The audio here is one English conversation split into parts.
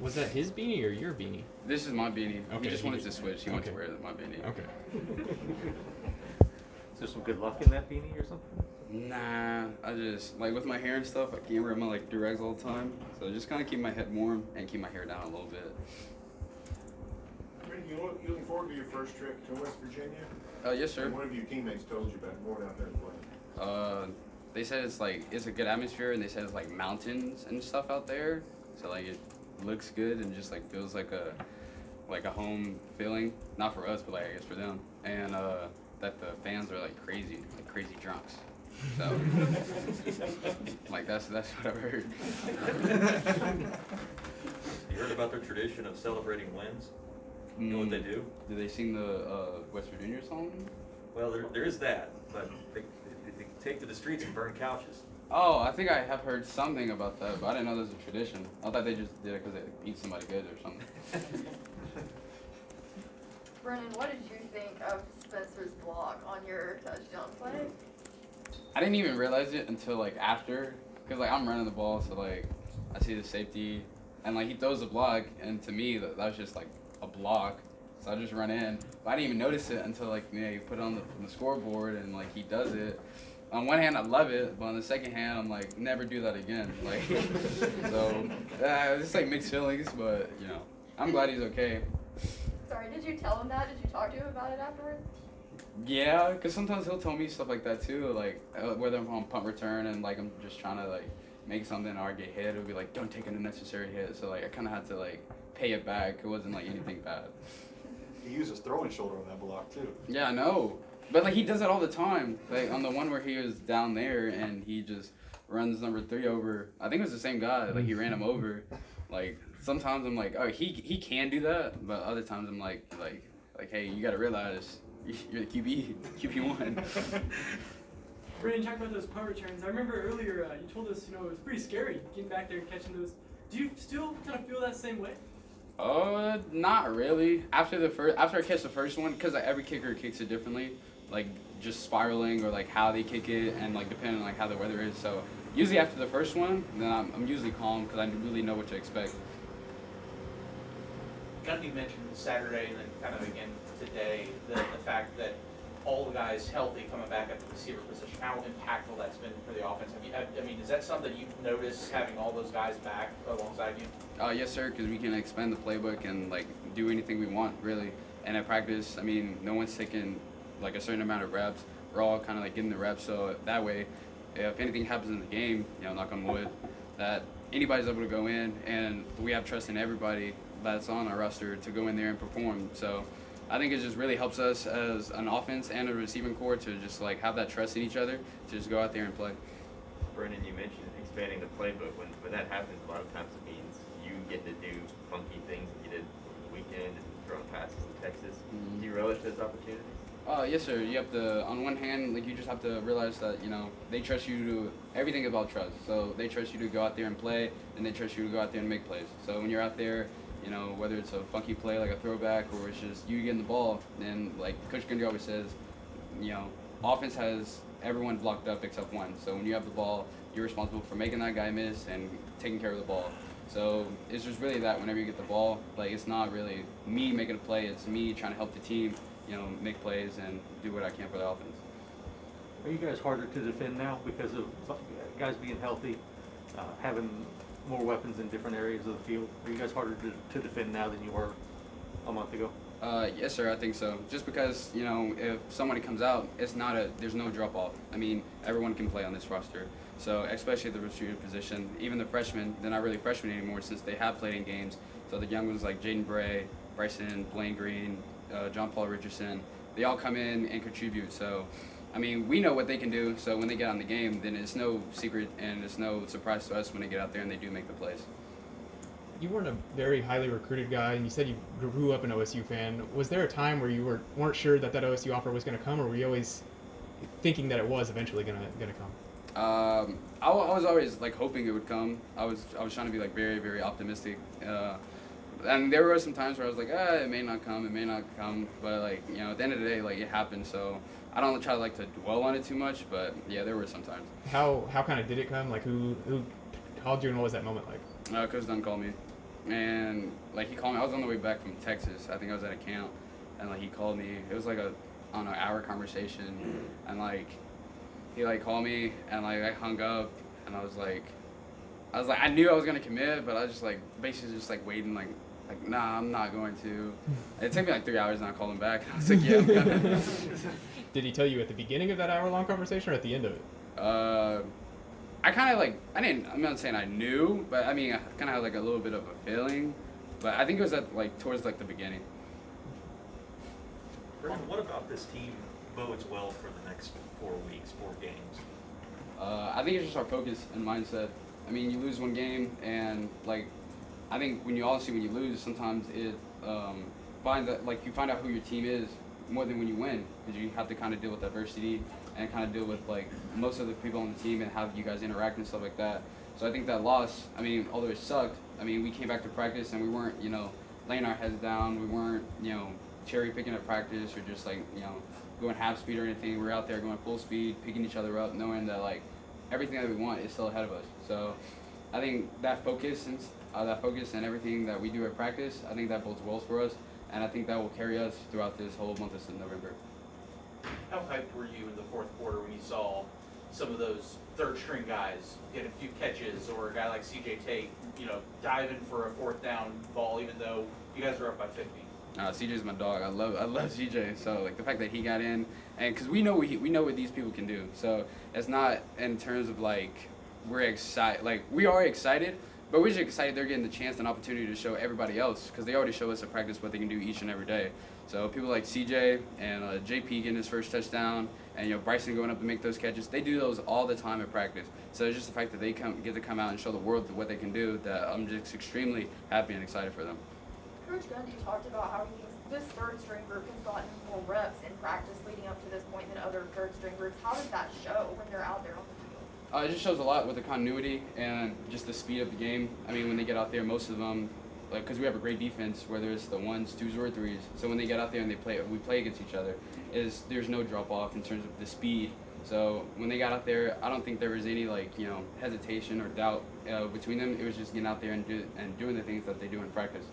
Was that his beanie or your beanie? This is my beanie. Okay, He just wanted to switch. He wanted to okay. wear my beanie. Okay. Is there some good luck in that beanie or something? Nah, I just, like, with my hair and stuff, I can't wear my, like, do-rags all the time. So just kind of keep my head warm and keep my hair down a little bit. Brennan, you looking forward to your first trip to West Virginia? Yes, sir. And one of your teammates told you about going out there and playing. They said it's, like, it's a good atmosphere, and they said it's, like, mountains and stuff out there. So, like, it looks good and just, like, feels like a home feeling. Not for us, but, like, I guess for them. And, that the fans are, like crazy drunks. So, like, that's what I've heard. You heard about their tradition of celebrating wins? You know what they do? Do they sing the West Virginia song? Well, there is that, but they take to the streets and burn couches. Oh, I think I have heard something about that, but I didn't know this was a tradition. I thought they just did it because they beat somebody good or something. Brennan, what did you think of Spencer's block on your touchdown play? I didn't even realize it until, like, after, because, like, I'm running the ball, so, like, I see the safety, and, like, he throws the block, and to me, that was just, like, a block, so I just run in. But I didn't even notice it until, like, you put it on the scoreboard, and, like, he does it. On one hand, I love it, but on the second hand, I'm like, never do that again. Like, so, it's, like, mixed feelings, but, you know, I'm glad he's okay. Sorry, did you tell him that? Did you talk to him about it afterwards? Yeah, because sometimes he'll tell me stuff like that too, like whether I'm on punt return and like I'm just trying to like make something or I get hit, it'll be like, don't take an unnecessary hit. So like I kind of had to like pay it back. It wasn't like anything bad. He used his throwing shoulder on that block too. Yeah, I know. But like he does it all the time. Like on the one where he was down there and he just runs number 3 over. I think it was the same guy. Like he ran him over. Like sometimes I'm like, oh, he can do that, but other times I'm like, hey, you gotta realize you're the QB1. Brennan, talk about those punt returns. I remember earlier you told us, it was pretty scary getting back there and catching those. Do you still kind of feel that same way? Not really. After I catch the first one, because like, every kicker kicks it differently, like just spiraling or like how they kick it and like depending on like how the weather is. So usually after the first one, then I'm usually calm because I really know what to expect. Gundy mentioned Saturday and then kind of again today the fact that all the guys healthy coming back at the receiver position, how impactful that's been for the offense. I mean, is that something you've noticed having all those guys back alongside you? Yes, sir, because we can expand the playbook and like do anything we want really. And at practice, I mean, no one's taking like a certain amount of reps. We're all kind of like getting the reps, so that way, if anything happens in the game, knock on wood, that anybody's able to go in, and we have trust in everybody that's on our roster to go in there and perform. So I think it just really helps us as an offense and a receiving core to just like have that trust in each other to just go out there and play. Brennan, you mentioned expanding the playbook. When that happens, a lot of times it means you get to do funky things that you did over the weekend and throwing passes in Texas. Do you relish those opportunities? Yes, sir. You have to, on one hand, like you just have to realize that, they trust you to, everything about trust. So they trust you to go out there and play, and they trust you to go out there and make plays. So when you're out there, whether it's a funky play like a throwback or it's just you getting the ball, then like Coach Gundy always says, offense has everyone blocked up except one. So when you have the ball, you're responsible for making that guy miss and taking care of the ball. So it's just really that whenever you get the ball, like it's not really me making a play, it's me trying to help the team, make plays and do what I can for the offense. Are you guys harder to defend now because of guys being healthy, having more weapons in different areas of the field? Are you guys harder to defend now than you were a month ago? Yes, sir, I think so. Just because, if somebody comes out, there's no drop off. I mean, everyone can play on this roster. So, especially the receiver position, even the freshmen, they're not really freshmen anymore since they have played in games. So the young ones like Jaden Bray, Bryson, Blaine Green, John Paul Richardson, they all come in and contribute. So, I mean, we know what they can do. So when they get on the game, then it's no secret and it's no surprise to us when they get out there and they do make the plays. You weren't a very highly recruited guy, and you said you grew up an OSU fan. Was there a time where you weren't sure that OSU offer was going to come, or were you always thinking that it was eventually going to come? I was always like hoping it would come. I was trying to be like very, very optimistic. And there were some times where I was like, it may not come, but like, at the end of the day, like it happened. So I don't try to dwell on it too much, but yeah, there were some times. How kind of did it come? Like who called you, and what was that moment like? Coach Dunn called me, and like he called me. I was on the way back from Texas. I think I was at a camp, and like he called me. It was like a I don't know hour conversation, and like he like called me, and like I hung up, and I was like I knew I was gonna commit, but I was just like basically just like waiting like nah, I'm not going to. It took me like 3 hours, and I called him back. I was like, yeah, I'm coming. Did he tell you at the beginning of that hour-long conversation or at the end of it? I kind of like, I'm not saying I knew, but I mean, I kind of had like a little bit of a feeling, but I think it was at like towards like the beginning. Brennan, what about this team bodes well for the next 4 weeks, 4 games? I think it's just our focus and mindset. I mean, you lose one game, and like, I think when you lose, sometimes it you find out who your team is more than when you win, because you have to kind of deal with adversity and kind of deal with like most of the people on the team and how you guys interact and stuff like that. So I think that loss, I mean, although it sucked, I mean, we came back to practice and we weren't, laying our heads down. We weren't, cherry picking at practice or just like, going half speed or anything. We were out there going full speed, picking each other up, knowing that like everything that we want is still ahead of us. So I think that focus and everything that we do at practice, I think that bodes well for us, and I think that will carry us throughout this whole month of November. How hyped were you in the fourth quarter when you saw some of those third string guys get a few catches, or a guy like CJ Tate, diving for a fourth down ball even though you guys were up by 50? CJ's my dog. I love CJ. So like the fact that he got in, and because we know what these people can do. So it's not in terms of like we're excited. Like we are excited, but we're just excited they're getting the chance and opportunity to show everybody else, because they already show us at practice what they can do each and every day. So people like CJ and JP getting his first touchdown, and Bryson going up to make those catches, they do those all the time at practice. So it's just the fact that they get to come out and show the world what they can do, that I'm just extremely happy and excited for them. Coach Gundy talked about how he thinks this third string group has gotten more reps in practice leading up to this point than other third string groups. How does that show when they're out there on the field? It just shows a lot with the continuity and just the speed of the game. I mean, when they get out there, most of them, like, because we have a great defense, whether it's the 1s, 2s, or 3s. So when they get out there and we play against each other, there's no drop off in terms of the speed. So when they got out there, I don't think there was any hesitation or doubt between them. It was just getting out there and doing the things that they do in practice.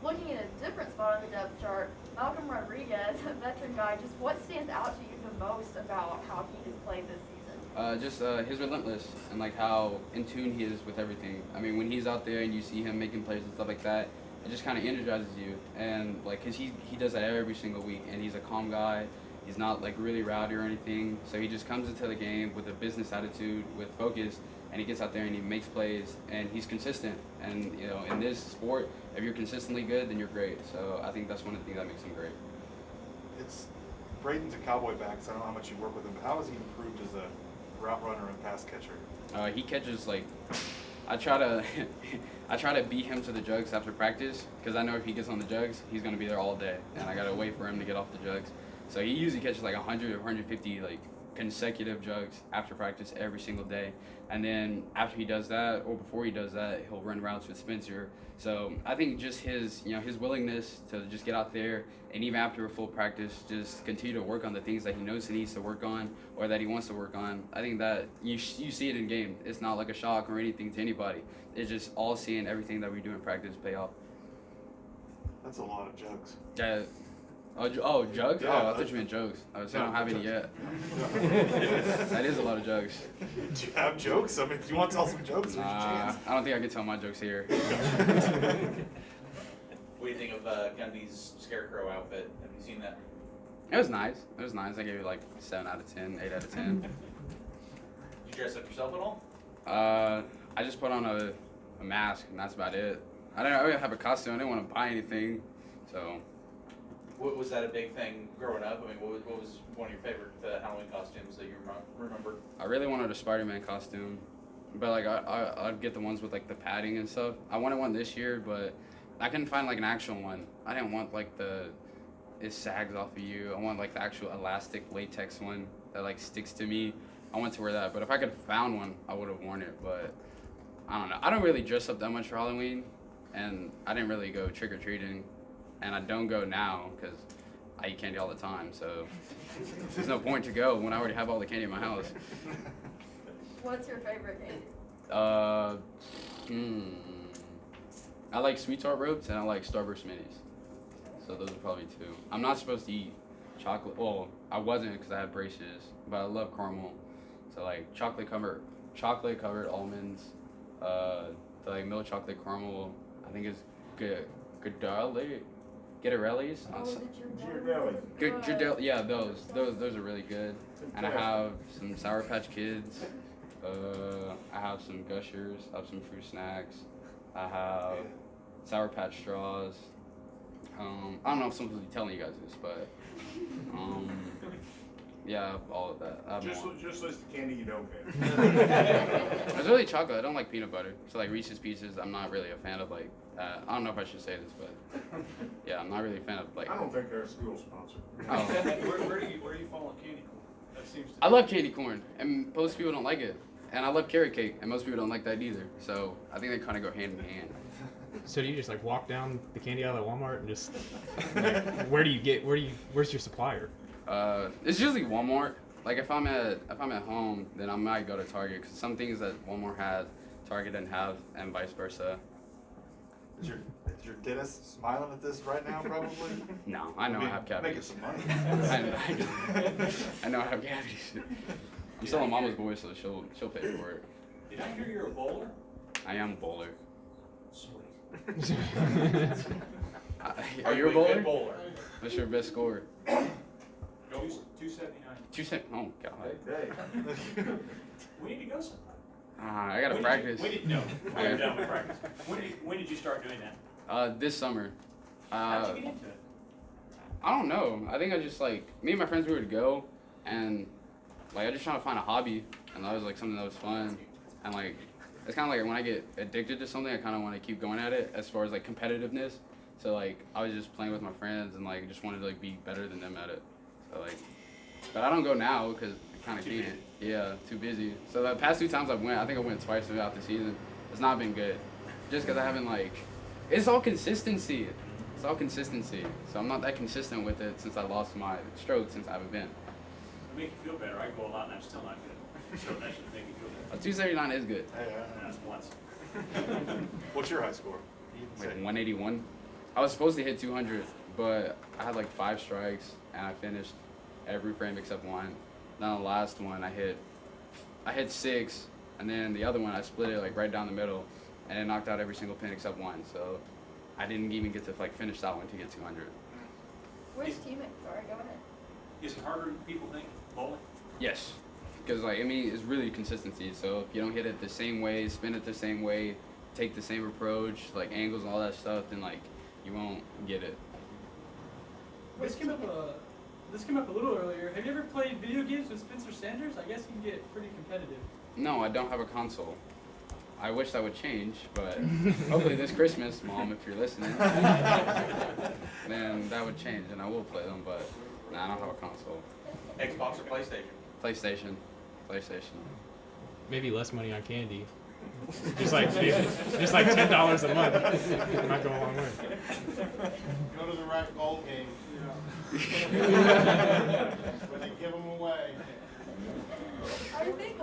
Looking at a different spot on the depth chart, Malcolm Rodriguez, a veteran guy, just what stands out to you the most about how he has played this season? Just his relentless and like how in tune he is with everything. I mean, when he's out there and you see him making plays and stuff like that, it just kind of energizes you. And like, cause he does that every single week, and he's a calm guy. He's not like really rowdy or anything. So he just comes into the game with a business attitude, with focus, and he gets out there and he makes plays, and he's consistent. And in this sport, if you're consistently good, then you're great. So I think that's one of the things that makes him great. Braden's a Cowboy back, so I don't know how much you work with him, but how has he improved as a route runner and pass catcher? He catches like, I try to beat him to the jugs after practice, because I know if he gets on the jugs, he's gonna be there all day, and I gotta wait for him to get off the jugs. So he usually catches like 100 or 150 like consecutive jugs after practice every single day. And then after he does that, or before he does that, he'll run routes with Spencer. So I think just his willingness to just get out there, and even after a full practice, just continue to work on the things that he knows he needs to work on, or that he wants to work on. I think that you see it in game. It's not like a shock or anything to anybody. It's just all seeing everything that we do in practice pay off. That's a lot of jugs. Yeah. Oh, jugs? Yeah, I thought you meant jokes. I don't have any yet. That is a lot of jokes. Do you have jokes? I mean, do you want to tell some jokes? There's a chance. I don't think I can tell my jokes here. What do you think of Gundy's Scarecrow outfit? Have you seen that? It was nice. I gave it like 7 out of 10, 8 out of 10. Did you dress up yourself at all? I just put on a mask, and that's about it. I didn't have a costume. I didn't want to buy anything, so. Was that a big thing growing up? I mean, what was one of your favorite Halloween costumes that you remember? I really wanted a Spider-Man costume, but like I'd get the ones with like the padding and stuff. I wanted one this year, but I couldn't find like an actual one. I didn't want like it sags off of you. I want like the actual elastic latex one that like sticks to me. I want to wear that, but if I could have found one, I would have worn it. But I don't know. I don't really dress up that much for Halloween, and I didn't really go trick-or-treating. And I don't go now because I eat candy all the time, so there's no point to go when I already have all the candy in my house. What's your favorite game? I like sweet tart ropes and I like Starburst minis. So those are probably two. I'm not supposed to eat chocolate. Well, I wasn't because I had braces, but I love caramel. So like chocolate covered almonds, the like milk chocolate caramel. I think is good. Gittarellis. Oh, the Ghirardelli. Good. Yeah, those are really good. And I have some Sour Patch Kids. I have some Gushers. I have some fruit snacks. I have Sour Patch straws. I don't know if someone's telling you guys this, but yeah, all of that. I have more. Just list the candy you don't get. It's really chocolate. I don't like peanut butter. So like Reese's Pieces, I'm not really a fan of like. I don't know if I should say this, but yeah, I'm not really a fan of like. I don't think they're a school sponsor. Oh. Where do you fall on candy corn? That seems to I love candy corn, and most people don't like it. And I love carrot cake, and most people don't like that either. So I think they kind of go hand in hand. So do you just like walk down the candy aisle at Walmart and just like, where's your supplier? It's usually Walmart. Like if I'm at home, then I might go to Target because some things that Walmart has, Target doesn't have, and vice versa. Is your dentist smiling at this right now, probably? No, I know I have Making cavities. some money. I know I have cavities. I'm still a mama's boy, so she'll pay for it. Did I hear you're a bowler? I am a bowler. Sweet. Are you a bowler? Good bowler. What's your best score? 279. Oh god. Hey. We need to go sometime. I gotta practice. No, we're done with practice. When did you start doing that? This summer. How'd you get into it? I don't know. I think I just like me and my friends we were to go, and like I just trying to find a hobby, and that was like something that was fun, and like it's kind of like when I get addicted to something, I kind of want to keep going at it as far as like competitiveness. So like I was just playing with my friends and like just wanted to like be better than them at it. So like, but I don't go now because I kind of can't. Yeah, too busy. So the past 2 times I think I went twice throughout the season. It's not been good, just because I haven't like. It's all consistency. It's all consistency. So I'm not that consistent with it since I lost my stroke since I haven't been. To make you feel better, I go a lot and I'm still not good. So that should make you feel better. 279 is good. Hey, That's once. what's your high score? Like 181. I was supposed to hit 200, but I had like 5 strikes and I finished every frame except one. Then the last one I hit 6, and then the other one I split it like right down the middle, and it knocked out every single pin except one. So I didn't even get to like finish that one to get 200. Where's teaming? Sorry, go ahead. Is it harder than people think, bowling? Yes, because like I mean it's really consistency. So if you don't hit it the same way, spin it the same way, take the same approach, like angles and all that stuff, then like you won't get it. This came up a little earlier. Have you ever played video games with Spencer Sanders? I guess you can get pretty competitive. No, I don't have a console. I wish that would change, but hopefully this Christmas, Mom, if you're listening, then that would change and I will play them, but nah, I don't have a console. Xbox or PlayStation? PlayStation. Maybe less money on candy. Just like $10 a month. It might go a long way. Go to the right bowl game. When they give them away. I think